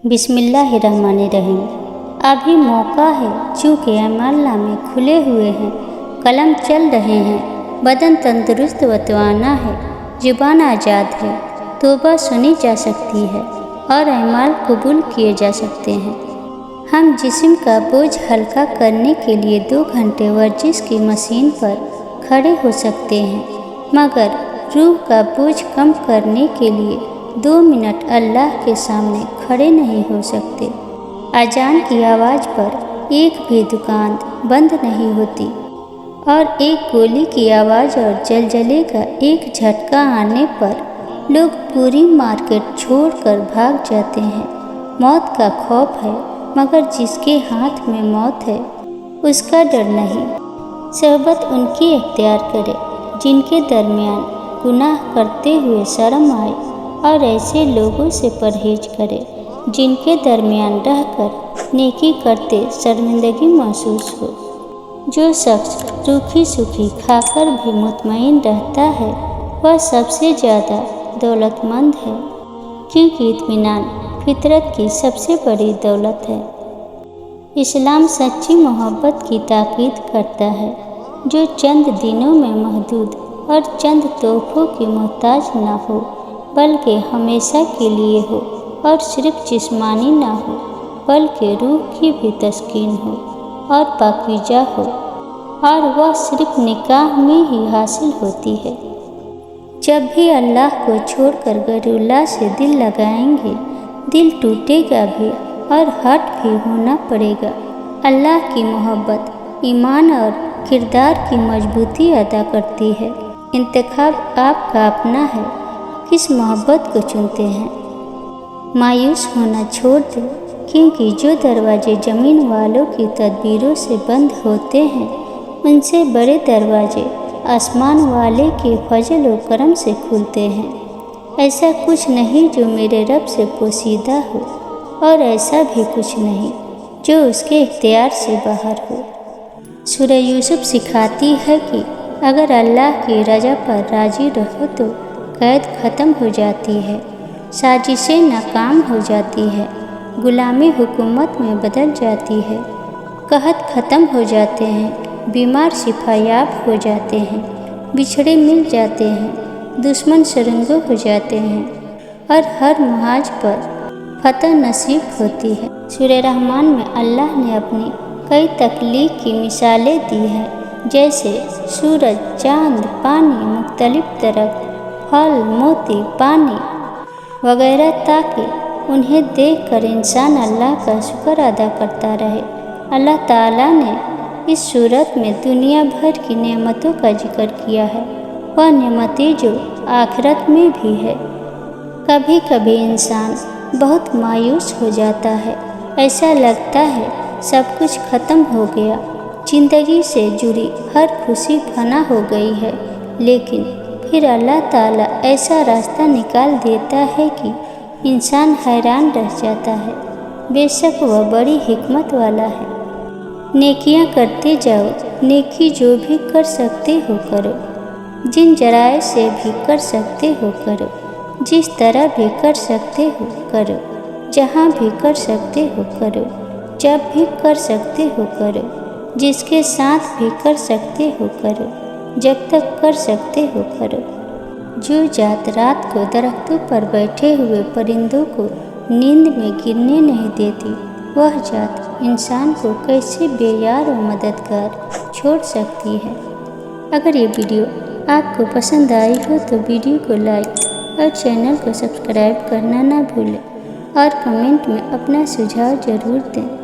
बिस्मिल्लाहिर्रहमानिर्रहीम। अभी मौका है, चूँकि अमलनामे खुले हुए हैं, कलम चल रहे हैं, बदन तंदुरुस्त व तवाना है, ज़ुबान आज़ाद है, तौबा सुनी जा सकती है और अमाल कबूल किए जा सकते हैं। हम जिस्म का बोझ हल्का करने के लिए 2 घंटे वर्जिश की मशीन पर खड़े हो सकते हैं, मगर रूह का बोझ कम करने के लिए 2 मिनट अल्लाह के सामने खड़े नहीं हो सकते। अजान की आवाज़ पर एक भी दुकान बंद नहीं होती और एक गोली की आवाज़ और जलजले का एक झटका आने पर लोग पूरी मार्केट छोड़कर भाग जाते हैं। मौत का खौफ है, मगर जिसके हाथ में मौत है उसका डर नहीं। सोहबत उनकी इख्तियार करे जिनके दरमियान गुनाह करते हुए शर्म आए और ऐसे लोगों से परहेज करे जिनके दरमियान रहकर नेकी करते शर्मिंदगी महसूस हो। जो शख्स रूखी सूखी खाकर भी मुतमईन रहता है वह सबसे ज़्यादा दौलतमंद है, क्योंकि इत्मीनान फितरत की सबसे बड़ी दौलत है। इस्लाम सच्ची मोहब्बत की ताकीद करता है, जो चंद दिनों में महदूद और चंद तोहफों की मोहताज ना हो, बल्कि हमेशा के लिए हो और सिर्फ जिस्मानी ना हो, बल्कि रूह की भी तस्कीन हो और पाकीज़ा हो, और वह सिर्फ निकाह में ही हासिल होती है। जब भी अल्लाह को छोड़कर गैरुल्लाह से दिल लगाएंगे, दिल टूटेगा भी और हट भी होना पड़ेगा। अल्लाह की मोहब्बत ईमान और किरदार की मजबूती अदा करती है। इंतखाब आपका अपना है, किस मोहब्बत को चुनते हैं। मायूस होना छोड़ दें, क्योंकि जो दरवाजे ज़मीन वालों की तदबीरों से बंद होते हैं, उनसे बड़े दरवाजे आसमान वाले के फजल व करम से खुलते हैं। ऐसा कुछ नहीं जो मेरे रब से पोशीदा हो, और ऐसा भी कुछ नहीं जो उसके इख्तियार से बाहर हो। सूरह यूसुफ सिखाती है कि अगर अल्लाह की रज़ा पर राज़ी रहो तो कैद ख़त्म हो जाती है, साजिशें नाकाम हो जाती है, गुलामी हुकूमत में बदल जाती है, कहत ख़त्म हो जाते हैं, बीमार शिफायाब हो जाते हैं, बिछड़े मिल जाते हैं, दुश्मन शर्मगो हो जाते हैं और हर मुहाज पर फतह नसीब होती है। सूरह रहमान में अल्लाह ने अपनी कई तख्लीक की मिसालें दी हैं, जैसे सूरज, चाँद, पानी, मुख्तलिफ दरख्त, फल, मोती, पानी वगैरह, ताकि उन्हें देखकर इंसान अल्लाह का शुक्र अदा करता रहे। अल्लाह ताला ने इस सूरत में दुनिया भर की नेमतों का जिक्र किया है, वह नेमतें जो आखिरत में भी है। कभी कभी इंसान बहुत मायूस हो जाता है, ऐसा लगता है सब कुछ ख़त्म हो गया, ज़िंदगी से जुड़ी हर खुशी फना हो गई है। लेकिन फिर अल्लाह ताला ऐसा रास्ता निकाल देता है कि इंसान हैरान रह जाता है। बेशक वह बड़ी हिकमत वाला है। नेकियां करते जाओ, नेकी जो भी कर सकते हो करो, जिन जराए से भी कर सकते हो करो, जिस तरह भी कर सकते हो करो, जहाँ भी कर सकते हो करो, जब भी कर सकते हो करो, जिसके साथ भी कर सकते हो करो, जब तक कर सकते हो करो। जो जात रात को दरख्तों पर बैठे हुए परिंदों को नींद में गिरने नहीं देती, वह जात इंसान को कैसे बेयार व मददगार छोड़ सकती है। अगर ये वीडियो आपको पसंद आई हो तो वीडियो को लाइक और चैनल को सब्सक्राइब करना ना भूलें और कमेंट में अपना सुझाव ज़रूर दें।